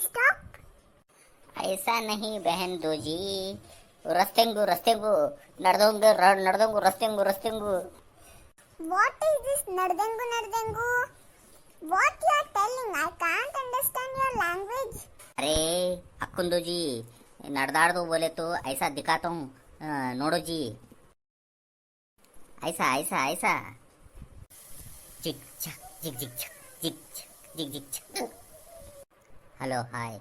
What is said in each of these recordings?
stop. ऐसा नहीं बहन doji रस्तेंगु रस्तेंगु नಡ್ದೋಂಗು ನಡ್ದೋಂಗು ರಸ್ತೆಂಗು What is this Nardengu Nardengu? What you are telling? I can't understand your language. अरे अक्कुंदू जी नड़दाड़ दो बोले तो ऐसा दिखाता हूँ नोड़ो जी ऐसा ऐसा ऐसा जिग झक जिग जिग झक जिग झक जिग जिग झक हेलो हाय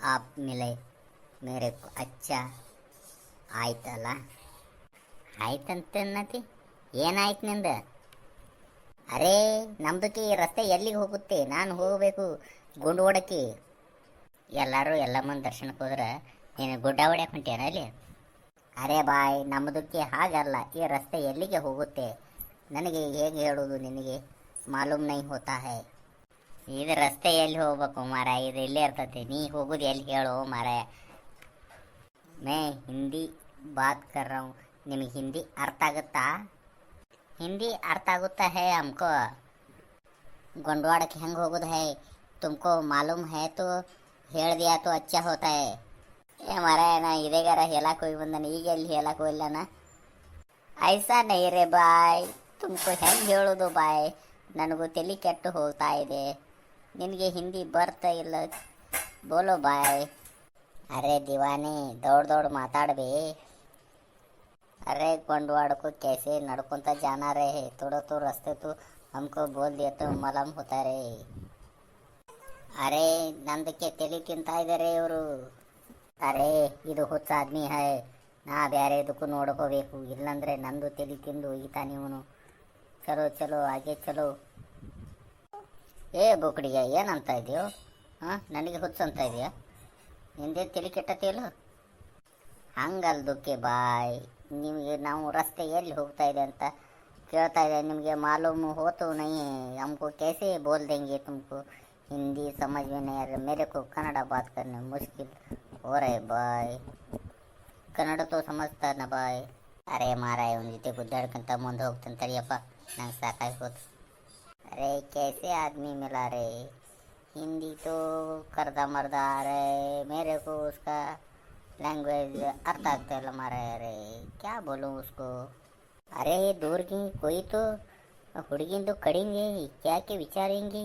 आप मिले मेरे को अच्छा ಆಯ್ತಲ್ಲ ಆಯ್ತಂತನ್ನತಿ ಏನಾಯ್ತು ನಿಂದ ಅರೇ ನಮ್ದಕ್ಕೆ ಈ ರಸ್ತೆ ಎಲ್ಲಿಗೆ ಹೋಗುತ್ತೆ ನಾನು ಹೋಗಬೇಕು ಗುಂಡು ಹೊಡಕ್ಕೆ ಎಲ್ಲರೂ ಎಲ್ಲಮ್ಮನ ದರ್ಶನಕ್ಕೆ ಹೋದ್ರೆ ನೀನು ಗುಡ್ಡ ಹೊಡ್ಯಕ್ಕೆ ಹೊಂಟೇನ ಅಲ್ಲಿ ಅರೆ ಬಾಯ್ ನಮ್ಮದಕ್ಕೆ ಹಾಗಲ್ಲ ಈ ರಸ್ತೆ ಎಲ್ಲಿಗೆ ಹೋಗುತ್ತೆ ನನಗೆ ಹೇಗೆ ಹೇಳೋದು ನಿನಗೆ ಮಾಲೂಮ್ ನೈ ಹೋತಾ ಹೈ ಇದು ರಸ್ತೆ ಎಲ್ಲಿ ಹೋಗ್ಬೇಕು ಮಾರ ಇದು ಇಲ್ಲೇ ಇರ್ತೈತೆ ನೀ ಹೋಗೋದು ಎಲ್ಲಿ ಹೇಳು ಮಾರ मैं हिंदी बात कर रहा हूँ निಮಗೆ हिंदी अर्थ आगुत्ता हिंदी अर्थ आगुत्ता है हमको गोंडवाड़ के ಹೆಂಗೆ ಹೋಗೋದು है तुमको मालूम है तो ಹೇಳ दिया तो अच्छा होता है ಏ ಮಾರಾಯ ನಾ ಇದೇಗಾರ ಹೇಳಕ್ಕೆ ಹೋಗಿ ಬಂದಾನೆ ಈಗ ಎಲ್ಲಿ ಹೇಳಕ್ಕೆ ಹೋಗಿಲ್ಲನ ಐಸಾ ನೈ ರೇ ಬಾಯ್ ತುಮको ಹೆಂಗೆ ಹೇಳೋದು ಬಾಯ್ ನನಗೂ ತಲೆ ಕೆಟ್ಟು ಹೋಗ್ತಾ ಇದೆ ನಿನಗೆ ಹಿಂದಿ ಬರ್ತಾ ಇಲ್ಲ ಬೋಲೋ ಬಾಯ್ अरे दीवाने दौड़ दौड़ माताड़ बे अरे गोंडवाड़ को कैसे नड़कोंता जाना रहे थोड़ा तो रास्ते तो हमको बोल दिया तो मालूम होता रे अरे ನಂದಕ್ಕೆ ತಲೆ ತಿಂತಾ ಇದ್ದಾರೆ ಇವರು ಅರೆ ಇದು ಹುಚ್ಚ ಆದ್ಮಿ ಹೈ ನಾ ಬ್ಯಾರೆದಕ್ಕೂ ನೋಡ್ಕೋಬೇಕು ಇಲ್ಲಂದ್ರೆ ನಂದು ತಲೆ ತಿಂದು ಈತಾನೆ ಇವನು ಚಲೋ ಚಲೋ ಹಾಗೆ ಚಲೋ ಏ ಬುಕಡಿಗೆ ಏನಂತ ಇದೆಯೋ ಹಾಂ ನನಗೆ ಹುಚ್ಚ ಅಂತ ಇದೆಯಾ ನಿಂದೆ ತಲೆ ಕೆಟ್ಟತಿಲ್ಲ ಹಂಗಲ್ದಕ್ಕೆ ಬಾಯ್ ನಿಮಗೆ ನಾವು ರಸ್ತೆ ಎಲ್ಲಿ ಹೋಗ್ತಾ ಇದೆ ಅಂತ ಕೇಳ್ತಾ ಇದೆ ನಿಮಗೆ मालूम हो तो नहीं हमको कैसे बोल देंगे तुमको हिंदी समझ में नहीं आ रहा मेरे को कन्नड़ बात करने मुश्किल हो रहे बाय कन्नड़ तो समझता ना बाय अरे ಮಾರಾಯ ಒಂದು ಜೊತೆ ಗುದ್ದಾಡ್ಕೊಂತ ಮುಂದೆ ಹೋಗ್ತಾನೆ ತಡಿಯಪ್ಪ ನಂಗೆ ಸಾಕಾಗಿ ಹೋತು अरे कैसे आदमी मिला रे हिंदी तो करदा मरदा आ रहे मेरे को उसका लैंग्वेज अर्थ आता है मारा अरे क्या बोलूँ उसको अरे दूर की कोई तो हुड़गिन तो करेंगे क्या के विचारेंगे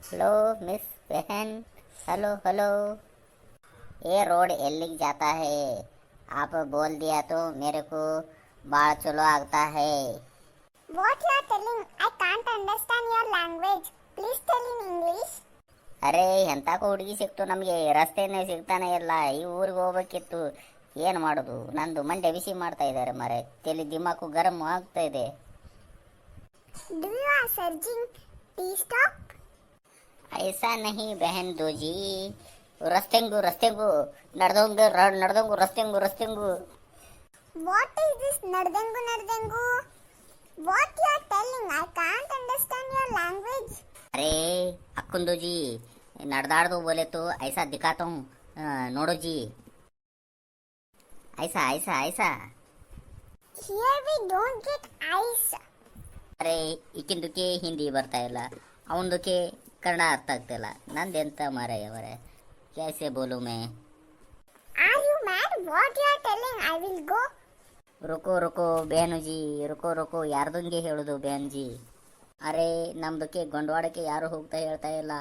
हेलो मिस बहन हेलो हेलो ये रोड एलिक जाता है आप बोल दिया तो मेरे को बाढ़ चलो आता है What you are telling? I can't understand your language. Please tell in English. ಅರೆ ಎಂತಾಕೋ ಹುಡುಗಿ ಸಿಕ್ತು ನಮಗೆ ರಸ್ತೆನೇ ಸಿಗ್ತಾನೆ ಇಲ್ಲ ಈ ಊರಿಗೆ ಹೋಗ್ಬೇಕಿತ್ತು ಏನು ಮಾಡೋದು ನಂದು ಮಂಡೆ ಬಿಸಿ ಮಾಡ್ತಾ ಇದ್ದಾರೆ ಮರೆ ತಲೆ ದಿಮಾಕು ಗರಂ ಆಗ್ತಾ ಇದೆ Do you are searching? Please stop. ಐಸಾ ನಹಿ ಬೆಹನ್ ದೋಜಿ ರಸ್ತೆಂಗು ನಡ್ದೋಂಗು ರಸ್ತೆಂಗು What is this Nardengu Nardengu? What you are telling? I can't understand your language. अरे अक्कुंदू जी नड़दाड़ दो बोले तो ऐसा दिखाता हूँ नोड़ो जी ऐसा ऐसा ऐसा Here we don't get ice. ಅರೆ ಈಕಿಂದಕ್ಕೆ ಹಿಂದಿ ಬರ್ತಾ ಇಲ್ಲ ಅವನದಕ್ಕೆ ಕನ್ನಡ ಅರ್ಥ ಆಗ್ತಾ ಇಲ್ಲ ನಂದೆಂತ ಮಾರಾಯ ಮರೆ ಕ್ಯಾಸೆ ಬೋಲು May Are you mad? What you are telling? I will go. रुको बहन जी रुको ಯಾರ್ದಂಗೆ ಹೇಳೋದು ಬಹನ್ ಜಿ ಅರೆ ನಮ್ದಕ್ಕೆ ಗೊಂಡವಾಡಕ್ಕೆ ಯಾರು ಹೋಗ್ತಾ ಹೇಳ್ತಾ ಇಲ್ಲ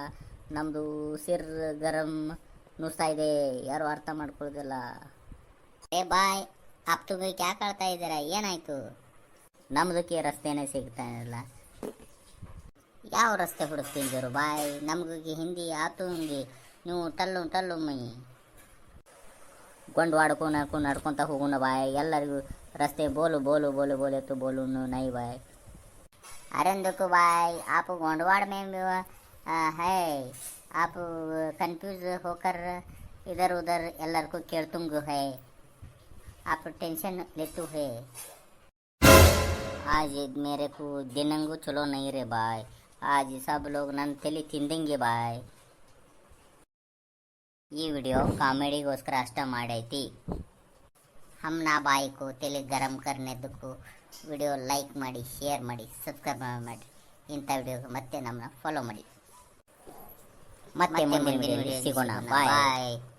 ನಮ್ಮದು ಸಿರ್ ಗರಂ ನುಸ್ತಾ ಇದೆ ಯಾರು ಅರ್ಥ ಮಾಡ್ಕೊಳ್ಳೋದಿಲ್ಲ ಏ ಬಾಯ್ ಆಪ್ ತುಮಗೆ ಕ್ಯಾ ಕಾಡ್ತಾ ಇದ್ದೀರಾ ಏನಾಯ್ತು ನಮ್ದಕ್ಕೆ ರಸ್ತೆನೇ ಸಿಗ್ತಾ ಇಲ್ಲ ಯಾವ ರಸ್ತೆ ಹುಡುಕ್ತೀನಿ ಜರು ಬಾಯ್ ನಮ್ಗೆ ಹಿಂದಿ ಆತು ಹಂಗೆ ನೀವು ಟಲ್ಲು ಮೈ ಗೊಂಡವಾಡಕ್ಕೂ ನಡ್ಕೊಂತ ಹೋಗೋಣ ಬಾಯ್ ಎಲ್ಲರಿಗೂ रास्ते बोलो तो बोलो नहीं भाई अरे देखो भाई आप गोंडवाड़ में है आप कंफ्यूज होकर इधर उधर एलर को केड़तुंगु है आप टेंशन लेतु है आज मेरे को दिनंगु चलो नहीं रे भाई आज सब लोग नन तली ತಿಂದಂಗೆ भाई ಈ ವಿಡಿಯೋ ಕಾಮಿಡಿಗೋಸ್ಕರ ಅಷ್ಟ ಮಾಡೈತಿ हमना बाई को तेले गरम करने दुक्ಕು ವಿಡಿಯೋ ಲೈಕ್ ಮಾಡಿ ಶೇರ್ ಮಾಡಿ ಸಬ್ಸ್ಕ್ರೈಬ್ ಮಾಡಿ ಇಂಥ ವಿಡಿಯೋ ಮತ್ತೆ ನಮ್ಮನ್ನ ಫಾಲೋ ಮಾಡಿ ಮತ್ತೆ ಮುಂದಿನ ವಿಡಿಯೋದಲ್ಲಿ ಸಿಗೋಣ. ಬಾಯ್.